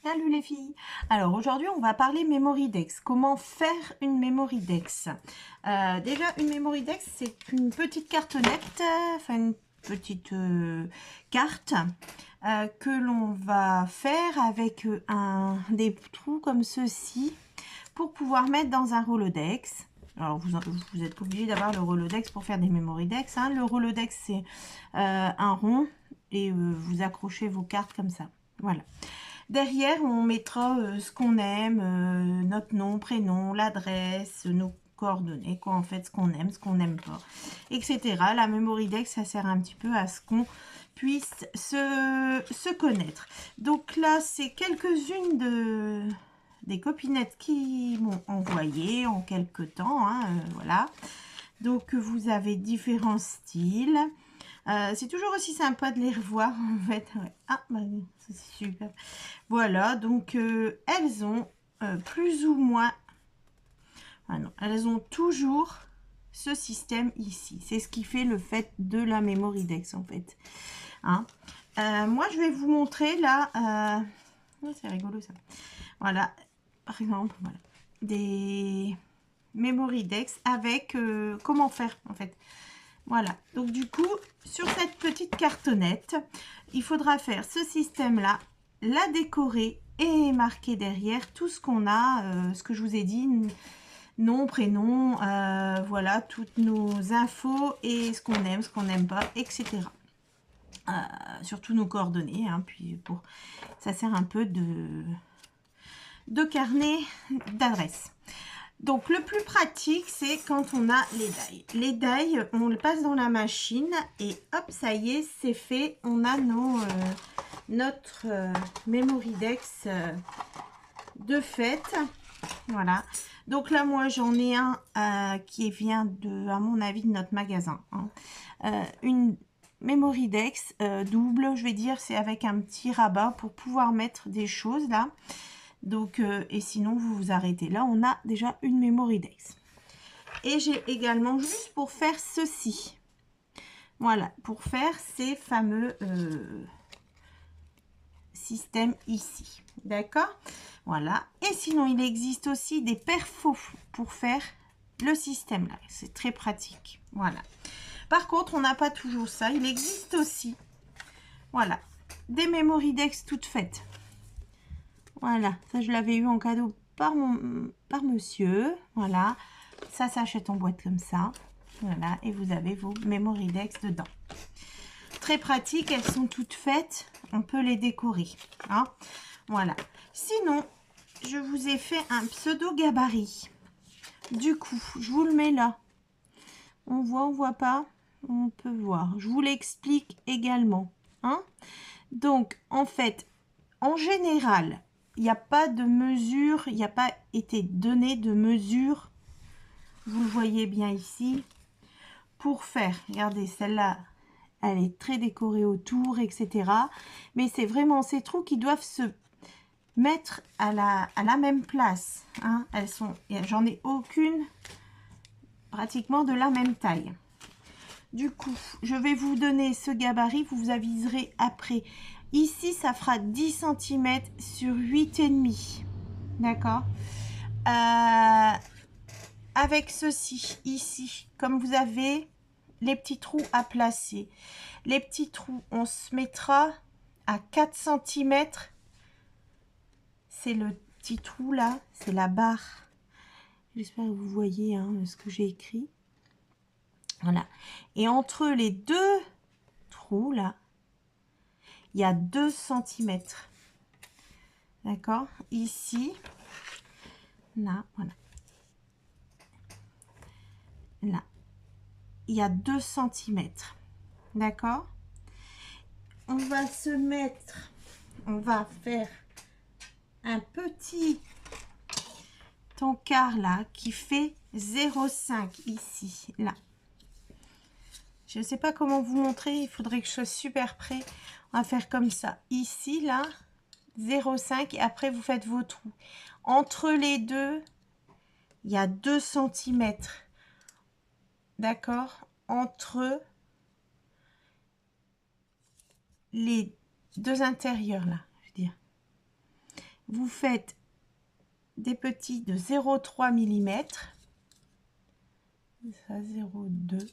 Salut les filles. Alors aujourd'hui on va parler Memorydex. Comment faire une Memorydex? Déjà une Memorydex c'est une petite cartonnette, enfin une petite carte que l'on va faire avec des trous comme ceci pour pouvoir mettre dans un Rolodex. Alors vous êtes obligé d'avoir le Rolodex pour faire des Memorydex, hein. Le Rolodex c'est un rond et vous accrochez vos cartes comme ça. Voilà. Derrière, on mettra ce qu'on aime, notre nom, prénom, l'adresse, nos coordonnées, quoi, en fait, ce qu'on aime, ce qu'on n'aime pas, etc. La Memorydex, ça sert un petit peu à ce qu'on puisse se connaître. Donc là, c'est quelques-unes des copinettes qui m'ont envoyé en quelques temps, hein, voilà. Donc, vous avez différents styles. C'est toujours aussi sympa de les revoir, en fait. Ouais. Ah, bah, c'est super. Voilà, donc elles ont plus ou moins... Ah non, elles ont toujours ce système ici. C'est ce qui fait le fait de la Memorydex, en fait. Hein. Moi, je vais vous montrer là... Oh, c'est rigolo, ça. Voilà, par exemple, voilà, des Memorydex avec comment faire, en fait. Voilà, donc du coup, sur cette petite cartonnette, il faudra faire ce système-là, la décorer et marquer derrière tout ce qu'on a, ce que je vous ai dit, nom, prénom, voilà, toutes nos infos et ce qu'on aime, ce qu'on n'aime pas, etc. Surtout nos coordonnées, hein, puis pour ça sert un peu de carnet d'adresse. Donc, le plus pratique, c'est quand on a les die. Les die, on le passe dans la machine et hop, ça y est, c'est fait. On a notre Memorydex de fait. Voilà. Donc là, moi, j'en ai un qui vient de, à mon avis, de notre magasin. Hein. Une Memorydex double, je vais dire, c'est avec un petit rabat pour pouvoir mettre des choses là. Donc, et sinon, vous vous arrêtez là. On a déjà une Memorydex. Et j'ai également, juste pour faire ceci. Voilà, pour faire ces fameux systèmes ici. D'accord? Voilà. Et sinon, il existe aussi des perfos pour faire le système là. C'est très pratique. Voilà. Par contre, on n'a pas toujours ça. Il existe aussi, voilà, des Memorydex toutes faites. Voilà, ça je l'avais eu en cadeau par monsieur. Voilà, ça s'achète en boîte comme ça. Voilà, et vous avez vos Memorydex dedans. Très pratique, elles sont toutes faites. On peut les décorer. Hein. Voilà. Sinon, je vous ai fait un pseudo gabarit. Du coup, je vous le mets là. On voit pas? On peut voir. Je vous l'explique également. Hein. Donc, en fait, en général, il n'y a pas de mesure, il n'y a pas été donné de mesure, vous le voyez bien ici, pour faire, regardez, celle-là, elle est très décorée autour, etc. Mais c'est vraiment ces trous qui doivent se mettre à la même place. Hein. Elles sont, j'en ai aucune pratiquement de la même taille. Du coup, je vais vous donner ce gabarit, vous vous aviserez après. Ici, ça fera 10 cm sur 8,5. D'accord. Avec ceci, ici, comme vous avez les petits trous à placer. Les petits trous, on se mettra à 4 cm. C'est le petit trou là, c'est la barre. J'espère que vous voyez hein, ce que j'ai écrit. Voilà. Et entre les deux trous là, il y a 2 cm. D'accord? Ici, là, voilà. Là, il y a 2 cm. D'accord? On va se mettre, on va faire un petit encart là qui fait 0,5 ici, là. Je ne sais pas comment vous montrer, il faudrait que je sois super près. On va faire comme ça. Ici, là, 0,5 et après vous faites vos trous. Entre les deux, il y a 2 cm. D'accord? Entre les deux intérieurs là, je veux dire. vous faites des petits de 0,3 mm, ça 0,2,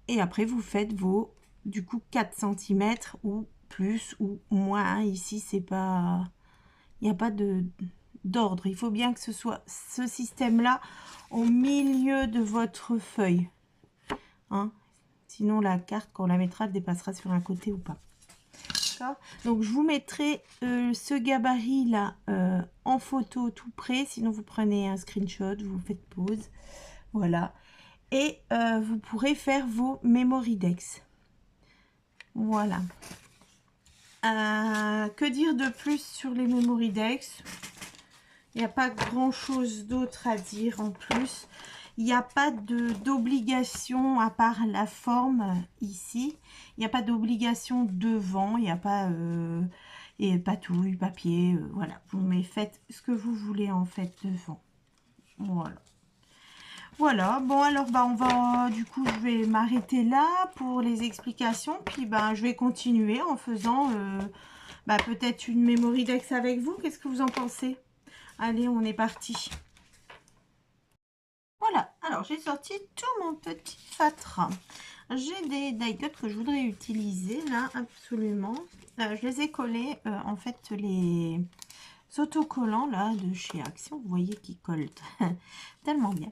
et après vous faites vos du coup 4 cm ou plus ou moins, hein. Ici c'est pas, il n'y a pas de d'ordre, il faut bien que ce soit ce système là au milieu de votre feuille, hein. Sinon la carte quand on la mettra elle dépassera sur un côté ou pas. Donc je vous mettrai ce gabarit là en photo tout près, sinon vous prenez un screenshot, vous faites pause, voilà, et vous pourrez faire vos Memoridex. Voilà. Que dire de plus sur les Memoridex? Il n'y a pas grand chose d'autre à dire en plus. Il n'y a pas d'obligation à part la forme ici. Il n'y a pas d'obligation devant. Il n'y a pas patouille, papier. Voilà. Vous faites ce que vous voulez en fait devant. Voilà. Voilà. Bon alors on va du coup je vais m'arrêter là pour les explications. Puis je vais continuer en faisant peut-être une Memoridex avec vous. Qu'est-ce que vous en pensez? Allez, on est parti. Voilà, alors j'ai sorti tout mon petit fatra. J'ai des die-cuts que je voudrais utiliser là, absolument. Je les ai collés, en fait, les autocollants là de chez Action. Vous voyez qu'ils collent tellement bien.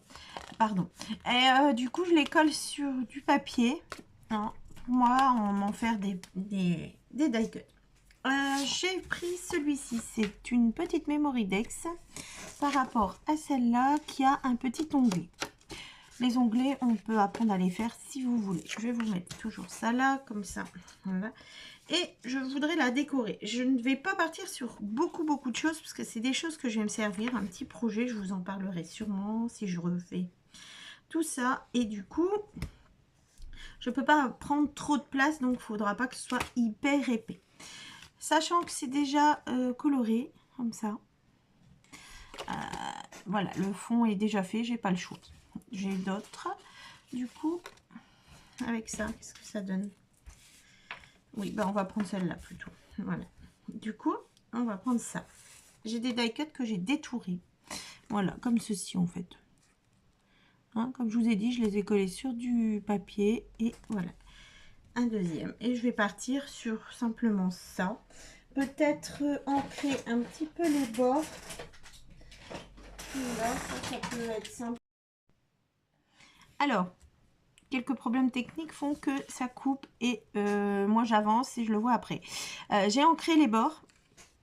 Pardon. Et du coup, je les colle sur du papier. Hein, pour moi, on en faire des die-cuts. J'ai pris celui-ci, c'est une petite Memoridex par rapport à celle-là qui a un petit onglet. Les onglets, on peut apprendre à les faire si vous voulez. Je vais vous mettre toujours ça là, comme ça. Voilà. Et je voudrais la décorer. Je ne vais pas partir sur beaucoup de choses parce que c'est des choses que je vais me servir. Un petit projet, je vous en parlerai sûrement si je refais tout ça. Et du coup, je ne peux pas prendre trop de place, donc il ne faudra pas que ce soit hyper épais. Sachant que c'est déjà coloré, comme ça. Voilà, le fond est déjà fait, j'ai pas le choix. J'ai d'autres. Du coup, avec ça, qu'est-ce que ça donne? Oui, on va prendre celle-là plutôt. Voilà. Du coup, on va prendre ça. J'ai des die-cuts que j'ai détourés. Voilà, comme ceci en fait. Hein, comme je vous ai dit, je les ai collés sur du papier. Et voilà. Un deuxième. Et je vais partir sur simplement ça. Peut-être ancrer un petit peu les bords. Là, ça peut être simple. Alors, quelques problèmes techniques font que ça coupe et moi j'avance et je le vois après. J'ai ancré les bords.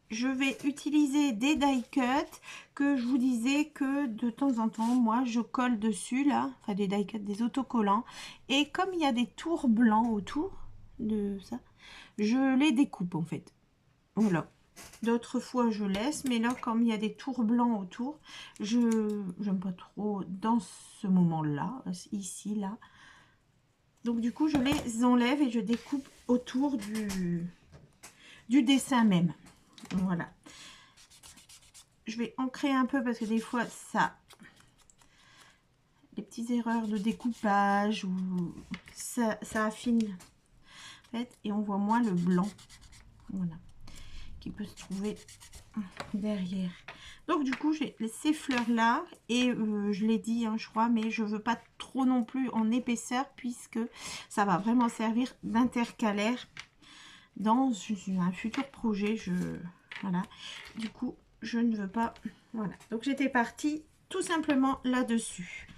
Je vais utiliser des die cuts que je vous disais que de temps en temps, moi je colle dessus là, enfin des die cuts, des autocollants. Et comme il y a des tours blancs autour de ça, je les découpe en fait. Voilà. D'autres fois je laisse, mais là comme il y a des tours blancs autour, j'aime pas trop dans ce moment là, ici là. Donc du coup je les enlève et je découpe autour du dessin même. Voilà. Je vais ancrer un peu parce que des fois ça, les petites erreurs de découpage ou ça affine en fait, et on voit moins le blanc. Voilà. Qui peut se trouver derrière. Donc du coup j'ai ces fleurs là et je l'ai dit hein, je crois, mais je veux pas trop non plus en épaisseur puisque ça va vraiment servir d'intercalaire dans un futur projet. Voilà, du coup je ne veux pas. Voilà, donc j'étais partie tout simplement là dessus.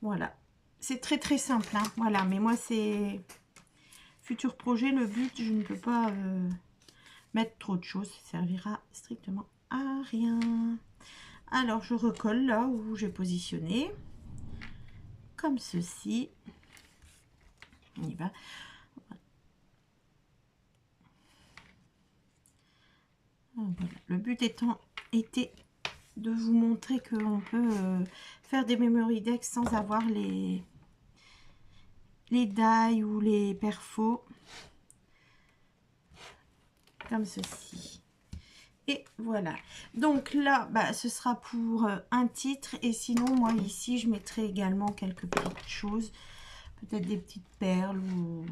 Voilà, c'est très simple hein. Voilà, mais moi c'est futur projet, le but je ne peux pas mettre trop de choses, ça servira strictement à rien. Alors je recolle là où j'ai positionné comme ceci. On y va. Voilà. Le but était de vous montrer qu'on peut faire des Memoridex sans avoir les die ou les perfos comme ceci. Et voilà, donc là ce sera pour un titre, et sinon moi ici je mettrai également quelques petites choses, peut-être des petites perles ou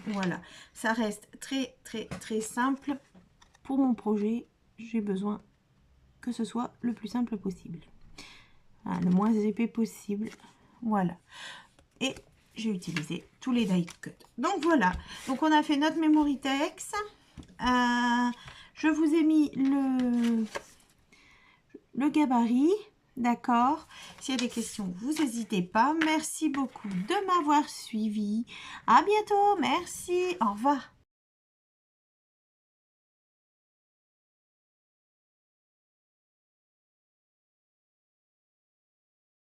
voilà, ça reste très simple. pour mon projet, j'ai besoin que ce soit le plus simple possible. Voilà, le moins épais possible. Voilà. Et j'ai utilisé tous les die cut. Donc voilà. Donc on a fait notre memory text. Je vous ai mis le gabarit. D'accord. S'il y a des questions, vous n'hésitez pas. Merci beaucoup de m'avoir suivi. À bientôt. Merci. Au revoir.